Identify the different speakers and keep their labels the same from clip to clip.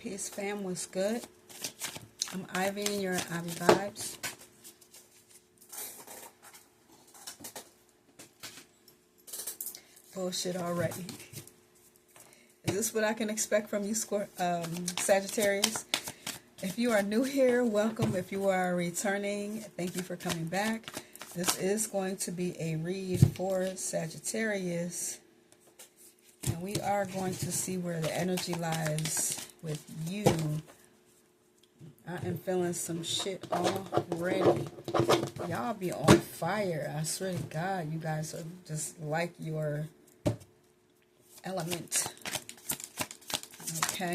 Speaker 1: Peace fam, what's good? I'm Ivy and you're at Ivy Vibes. Bullshit already. Is this what I can expect from you, Sagittarius? If you are new here, welcome. If you are returning, thank you for coming back. This is going to be a read for Sagittarius. And we are going to see where the energy lies with you. I am feeling some shit already. Y'all be on fire. I swear to God, you guys are just like your element. Okay.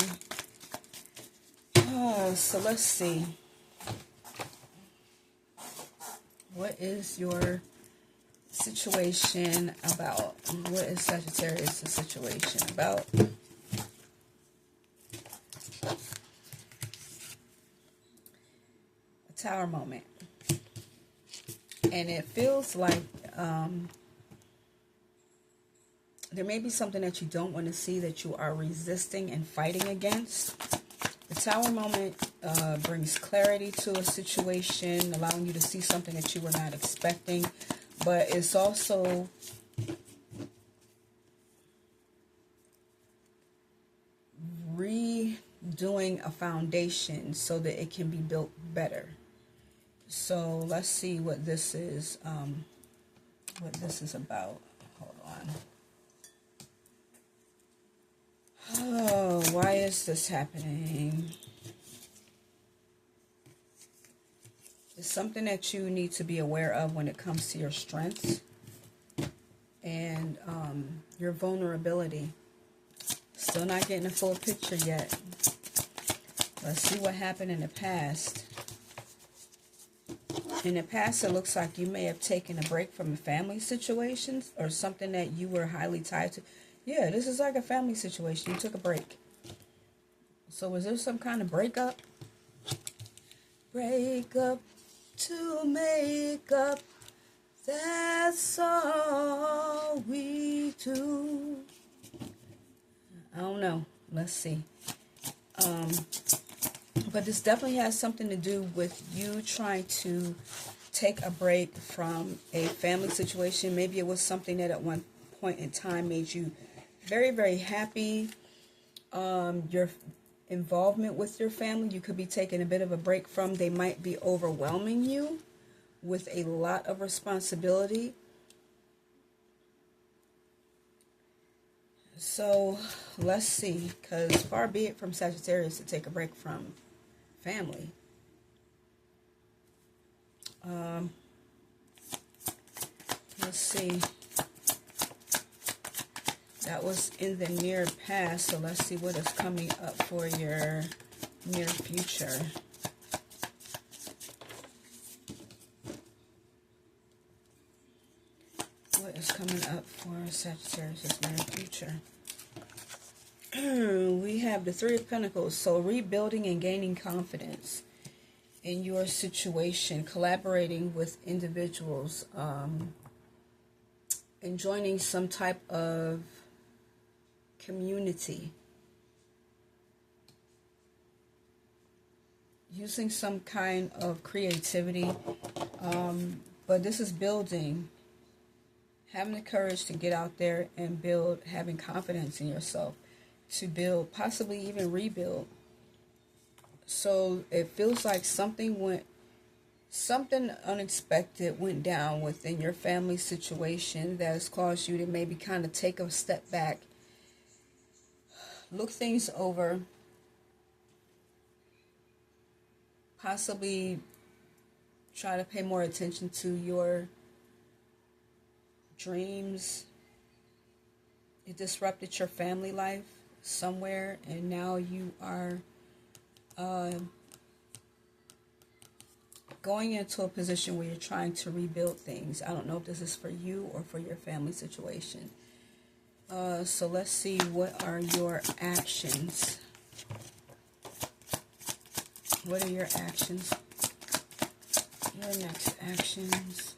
Speaker 1: So let's see. What is your situation about? What is Sagittarius' situation about? A tower moment. And it feels like there may be something that you don't want to see, that you are resisting and fighting against. The tower moment brings clarity to a situation, allowing you to see something that you were not expecting. But it's also redoing a foundation so that it can be built better. So let's see what this is. What this is about. Hold on. Oh, why is this happening? It's something that you need to be aware of when it comes to your strengths and your vulnerability. Still not getting a full picture yet. Let's see what happened in the past. In the past, it looks like you may have taken a break from a family situation or something that you were highly tied to. Yeah, this is like a family situation. You took a break. So was there some kind of breakup? Break up to make up. That's all we do. I don't know. Let's see. But this definitely has something to do with you trying to take a break from a family situation. Maybe it was something that at one point in time made you very, very happy. Your involvement with your family, you could be taking a bit of a break from. They might be overwhelming you with a lot of responsibility. So let's see, because far be it from Sagittarius to take a break from family. Let's see. That was in the near past, so let's see what is coming up for your near future. What is coming up for Sagittarius' near future? We have the Three of Pentacles, so rebuilding and gaining confidence in your situation, collaborating with individuals, and joining some type of community, using some kind of creativity, but this is building, having the courage to get out there and build, having confidence in yourself to build, possibly even rebuild. So it feels like something unexpected went down within your family situation that has caused you to maybe kind of take a step back, look things over, possibly try to pay more attention to your dreams. It disrupted your family life somewhere, and now you are going into a position where you're trying to rebuild things. I don't know if this is for you or for your family situation. So let's see, what are your actions? What are your actions? Your next actions.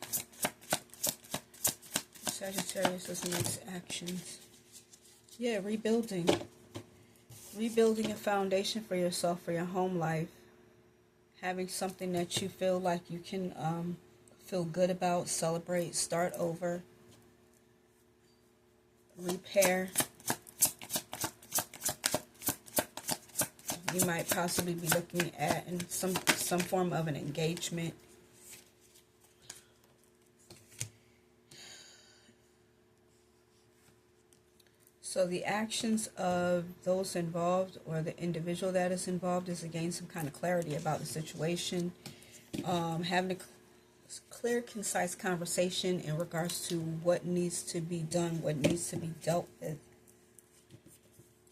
Speaker 1: Sagittarius' next actions. Yeah, rebuilding. rebuilding a foundation for yourself, for your home life, having something that you feel like you can feel good about, celebrate, start over, repair. You might possibly be looking at some form of an engagement. So the actions of those involved or the individual that is involved is to gain some kind of clarity about the situation. Having a clear, concise conversation in regards to what needs to be done, what needs to be dealt with.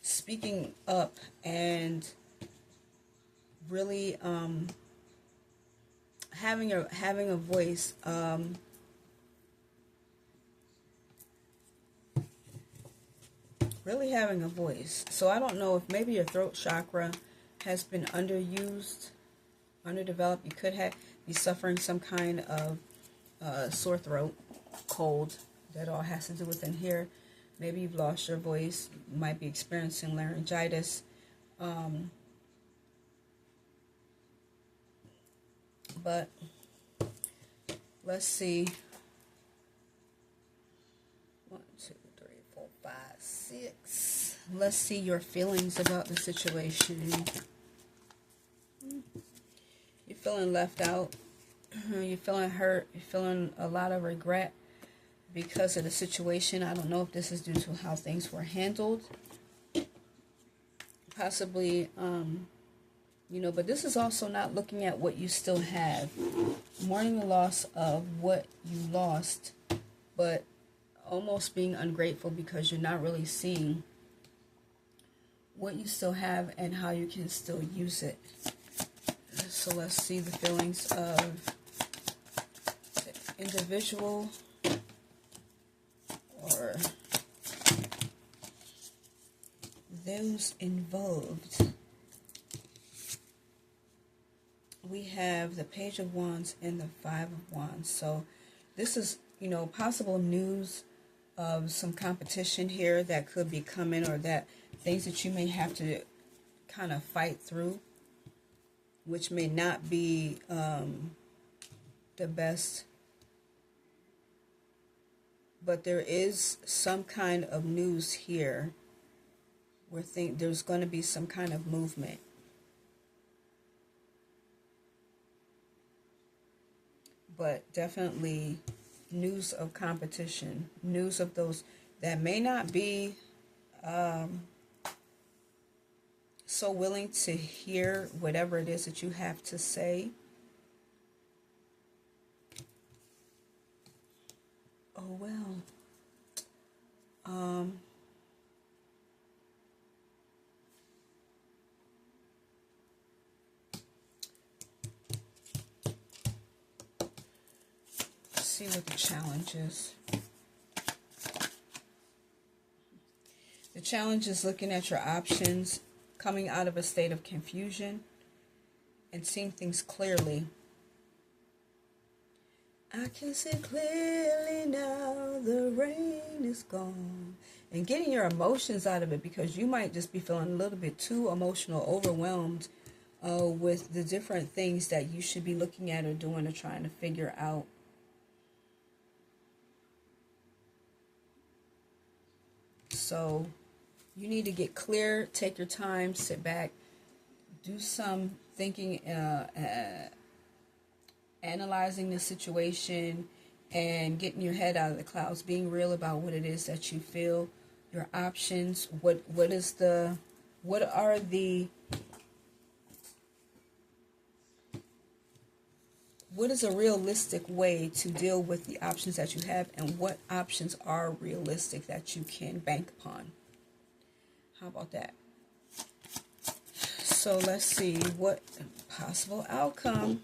Speaker 1: Speaking up and really having a voice. Really having a voice. So I don't know if maybe your throat chakra has been underused, underdeveloped. You could be suffering some kind of sore throat, cold. That all has to do with in here. Maybe you've lost your voice. You might be experiencing laryngitis. But let's see. 1, 2, 3, 4, 5, 6. Let's see your feelings about the situation. You're feeling left out. You're feeling hurt. You're feeling a lot of regret because of the situation. I don't know if this is due to how things were handled. Possibly, but this is also not looking at what you still have. Mourning the loss of what you lost, but almost being ungrateful because you're not really seeing what you still have and how you can still use it. So let's see the feelings of the individual or those involved. We have the Page of Wands and the Five of Wands. So this is, possible news of some competition here that could be coming, or that things that you may have to kind of fight through, which may not be the best. But there is some kind of news here where there's going to be some kind of movement. But definitely news of competition, news of those that may not be so willing to hear whatever it is that you have to say. Oh well. See what the challenge is. The challenge is looking at your options, coming out of a state of confusion, and seeing things clearly. I can see clearly now, the rain is gone. And getting your emotions out of it, because you might just be feeling a little bit too emotional, overwhelmed with the different things that you should be looking at or doing or trying to figure out. So you need to get clear, take your time, sit back, do some thinking, analyzing the situation, and getting your head out of the clouds, being real about what it is that you feel, your options, what is a realistic way to deal with the options that you have, and what options are realistic that you can bank upon. How about that? So let's see what possible outcome.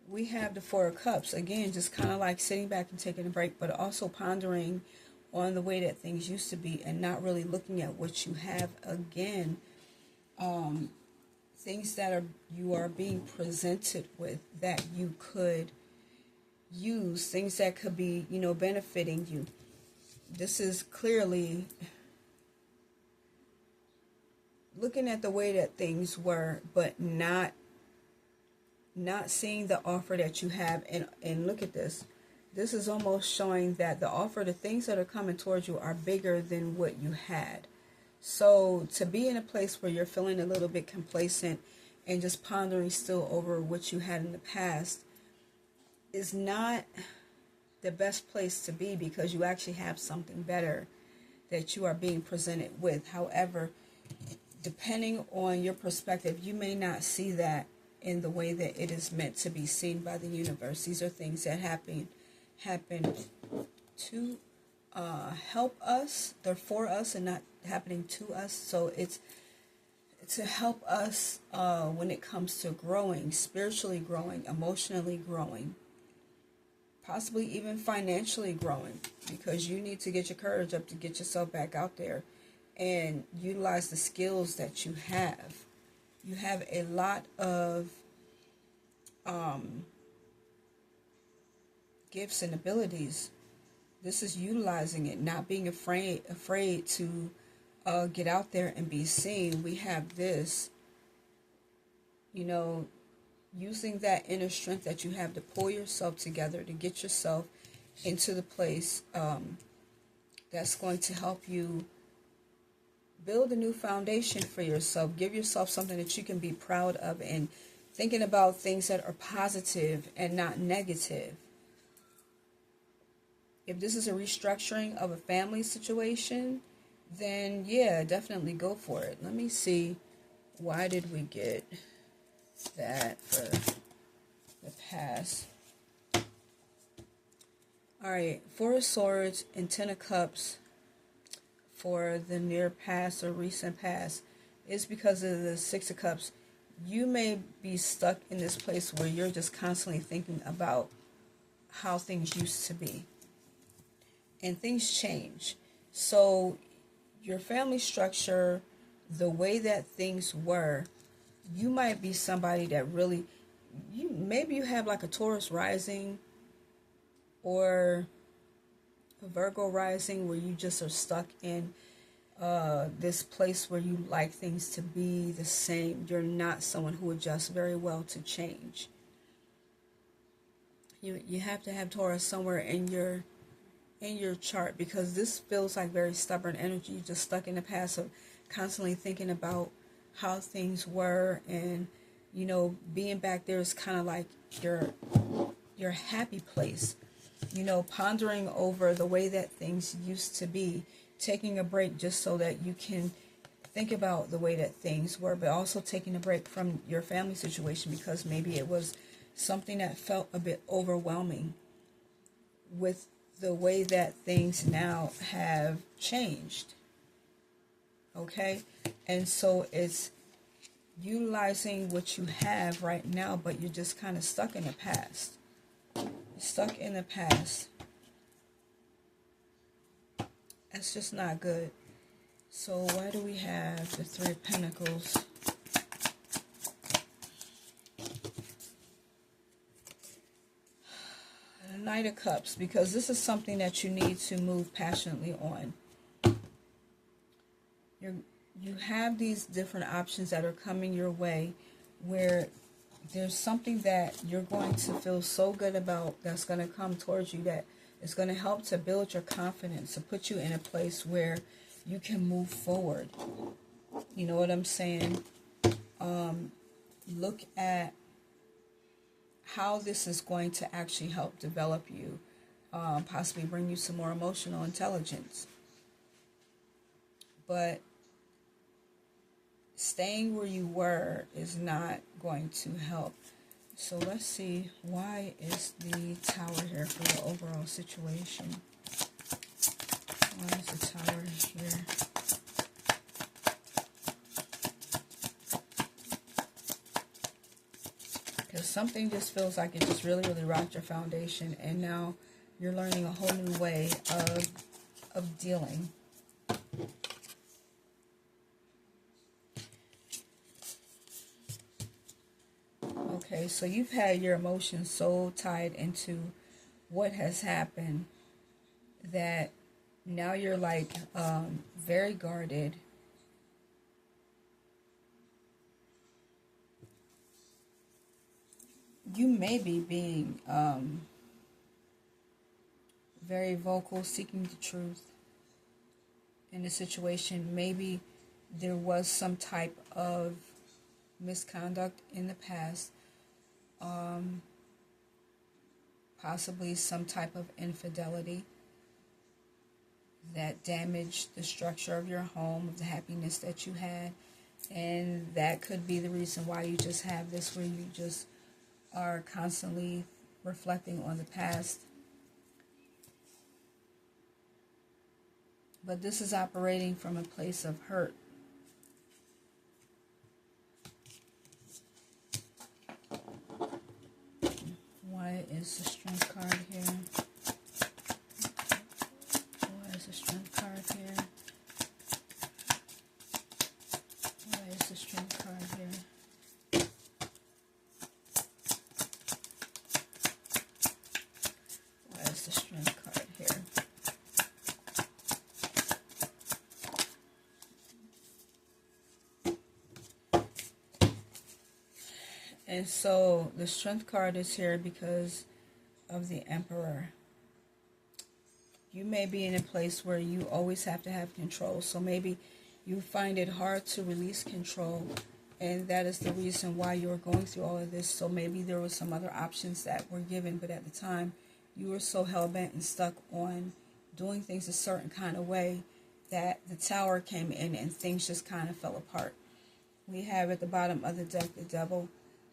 Speaker 1: We have the Four of Cups. Again, just kind of like sitting back and taking a break, but also pondering on the way that things used to be and not really looking at what you have again. Things that you are being presented with that you could use, things that could be, benefiting you. This is clearly looking at the way that things were, but not seeing the offer that you have. And look at this. This is almost showing that the offer, the things that are coming towards you are bigger than what you had. So to be in a place where you're feeling a little bit complacent and just pondering still over what you had in the past is not the best place to be, because you actually have something better that you are being presented with. However, depending on your perspective, you may not see that in the way that it is meant to be seen by the universe. These are things that happen to help us. They're for us and not happening to us. So it's to help us when it comes to growing, spiritually growing, emotionally growing, possibly even financially growing, because you need to get your courage up to get yourself back out there and utilize the skills that you have. You have a lot of gifts and abilities. This is utilizing it, not being afraid to get out there and be seen. We have this, using that inner strength that you have to pull yourself together, to get yourself into the place that's going to help you build a new foundation for yourself. Give yourself something that you can be proud of, and thinking about things that are positive and not negative. If this is a restructuring of a family situation, then yeah, definitely go for it. Let me see. Why did we get that for the past? Alright, Four of Swords and Ten of Cups for the near past or recent past is because of the Six of Cups. You may be stuck in this place where you're just constantly thinking about how things used to be. And things change. So your family structure, the way that things were, you might be somebody that really, maybe you have like a Taurus rising or a Virgo rising, where you just are stuck in this place where you like things to be the same. You're not someone who adjusts very well to change. You have to have Taurus somewhere in your chart, because this feels like very stubborn energy. You're just stuck in the past of constantly thinking about how things were, and being back there is kind of like your happy place. Pondering over the way that things used to be, taking a break just so that you can think about the way that things were, but also taking a break from your family situation, because maybe it was something that felt a bit overwhelming with the way that things now have changed. Okay? And so it's utilizing what you have right now, but you're just kind of stuck in the past. Stuck in the past. That's just not good. So why do we have the Three of Pentacles? The Knight of Cups, because this is something that you need to move passionately on. You have these different options that are coming your way, where there's something that you're going to feel so good about that's going to come towards you, that is going to help to build your confidence, to put you in a place where you can move forward. You know what I'm saying? Look at how this is going to actually help develop you, possibly bring you some more emotional intelligence. But staying where you were is not going to help. So let's see, why is the Tower here for the overall situation? Why is the Tower here? Because something just feels like it just really, really rocked your foundation, and now you're learning a whole new way of dealing. Okay, so you've had your emotions so tied into what has happened that now you're like very guarded. you may be being very vocal, seeking the truth in a situation. Maybe there was some type of misconduct in the past, possibly some type of infidelity that damaged the structure of your home, of the happiness that you had. And that could be the reason why you just have this, where you just are constantly reflecting on the past. But this is operating from a place of hurt. Why is the Strength card here? Why is the Strength card here? Why is the Strength card here? Why is the Strength card here? And so the Strength card is here because of the Emperor. You may be in a place where you always have to have control. So maybe you find it hard to release control, and that is the reason why you're going through all of this. So maybe there were some other options that were given, but at the time you were so hell-bent and stuck on doing things a certain kind of way that the Tower came in and things just kind of fell apart. We have at the bottom of the deck the Devil.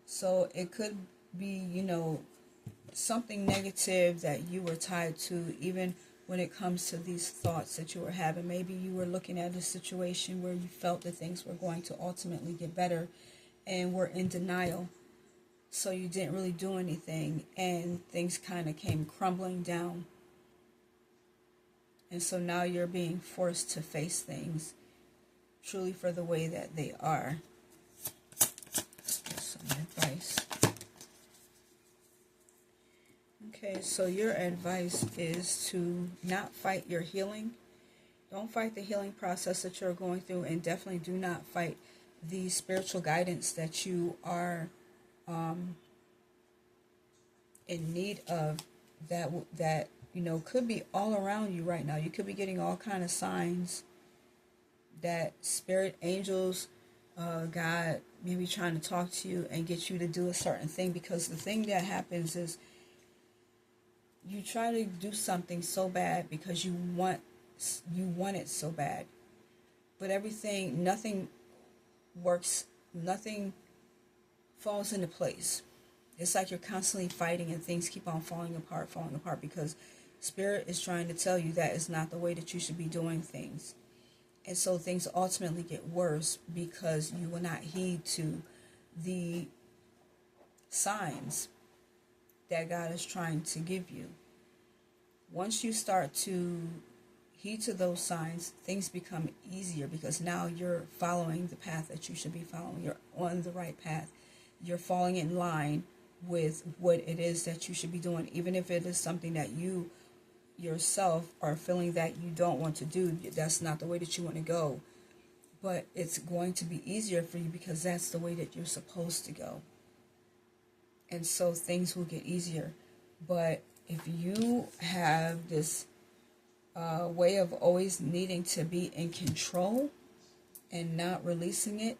Speaker 1: So it could be, something negative that you were tied to, even when it comes to these thoughts that you were having. Maybe you were looking at a situation where you felt that things were going to ultimately get better and were in denial. So you didn't really do anything, and things kind of came crumbling down. And so now you're being forced to face things truly for the way that they are. Advice. Okay, so your advice is to not fight your healing. Don't fight the healing process that you're going through, and definitely do not fight the spiritual guidance that you are in need of, that could be all around you right now. You could be getting all kind of signs that spirit, angels, God maybe trying to talk to you and get you to do a certain thing, because the thing that happens is you try to do something so bad because you want it so bad, but nothing works, nothing falls into place. It's like you're constantly fighting and things keep on falling apart, because Spirit is trying to tell you that is not the way that you should be doing things. And so things ultimately get worse because you will not heed to the signs that God is trying to give you. Once you start to heed to those signs, things become easier, because now you're following the path that you should be following. You're on the right path. You're falling in line with what it is that you should be doing, even if it is something that you yourself are feeling that you don't want to do. That's not the way that you want to go, but it's going to be easier for you because that's the way that you're supposed to go. And so things will get easier. But if you have this way of always needing to be in control and not releasing it,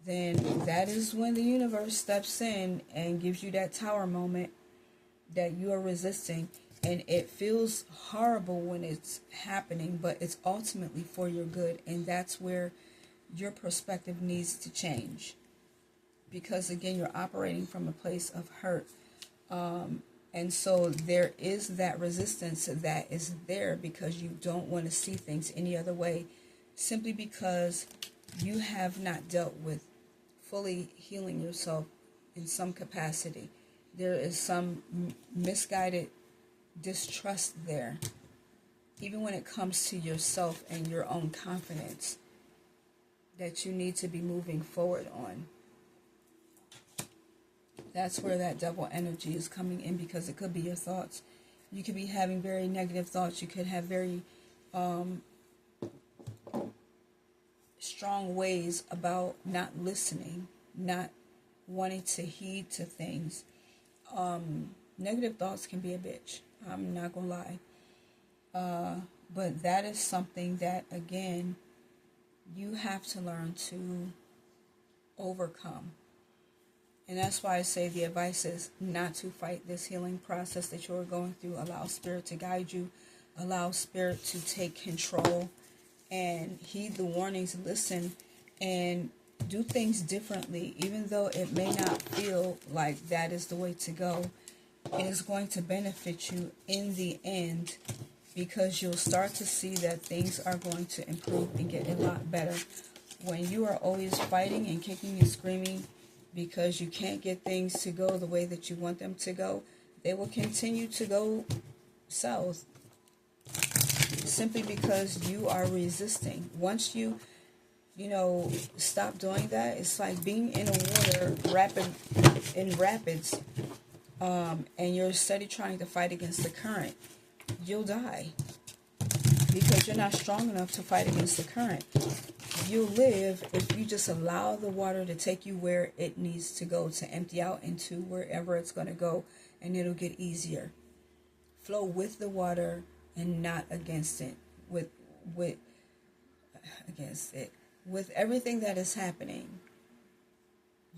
Speaker 1: then that is when the universe steps in and gives you that Tower moment that you are resisting. And it feels horrible when it's happening, but it's ultimately for your good. And that's where your perspective needs to change. Because again, you're operating from a place of hurt. And so there is that resistance that is there because you don't want to see things any other way. Simply because you have not dealt with fully healing yourself in some capacity. There is some misguided distrust there, even when it comes to yourself and your own confidence, that you need to be moving forward on. That's where that Devil energy is coming in, because it could be your thoughts. You could be having very negative thoughts. You could have very strong ways about not listening, not wanting to heed to things. Negative thoughts can be a bitch. I'm not gonna lie. But that is something that, again, you have to learn to overcome. And that's why I say the advice is not to fight this healing process that you're going through. Allow Spirit to guide you. Allow Spirit to take control and heed the warnings, listen, and do things differently. Even though it may not feel like that is the way to go, it is going to benefit you in the end, because you'll start to see that things are going to improve and get a lot better. When you are always fighting and kicking and screaming because you can't get things to go the way that you want them to go, they will continue to go south, simply because you are resisting. Once you stop doing that, it's like being in a water in rapids, and you're steady trying to fight against the current. You'll die because you're not strong enough to fight against the current. You'll live if you just allow the water to take you where it needs to go, to empty out into wherever it's going to go, and it'll get easier. Flow with the water and not against it. With everything that is happening,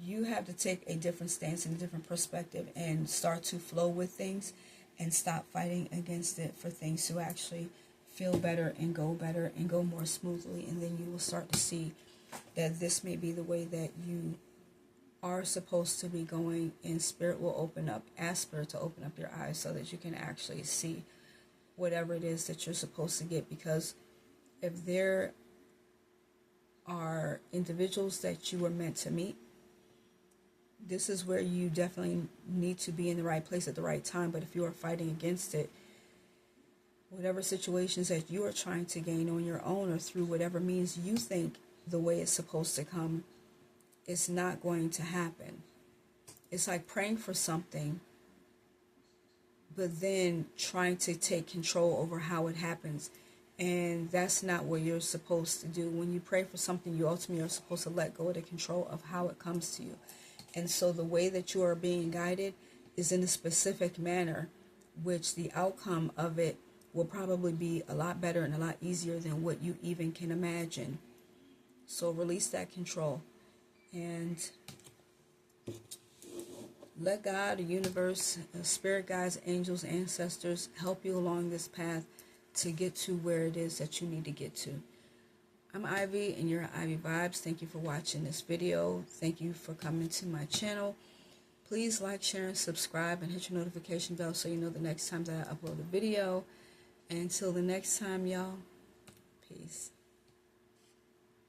Speaker 1: you have to take a different stance and a different perspective and start to flow with things and stop fighting against it for things to actually feel better and go more smoothly. And then you will start to see that this may be the way that you are supposed to be going, and Spirit will open up, ask Spirit to open up your eyes so that you can actually see whatever it is that you're supposed to get. Because if there are individuals that you were meant to meet, this is where you definitely need to be in the right place at the right time. But if you are fighting against it, whatever situations that you are trying to gain on your own or through whatever means you think the way it's supposed to come, it's not going to happen. It's like praying for something, but then trying to take control over how it happens. And that's not what you're supposed to do. When you pray for something, you ultimately are supposed to let go of the control of how it comes to you. And so the way that you are being guided is in a specific manner, which the outcome of it will probably be a lot better and a lot easier than what you even can imagine. So release that control and let God, the universe, spirit guides, angels, ancestors help you along this path to get to where it is that you need to get to. I'm Ivy, and you're Ivy Vibes. Thank you for watching this video. Thank you for coming to my channel. Please like, share, and subscribe, and hit your notification bell so you know the next time that I upload a video. And until the next time, y'all, peace.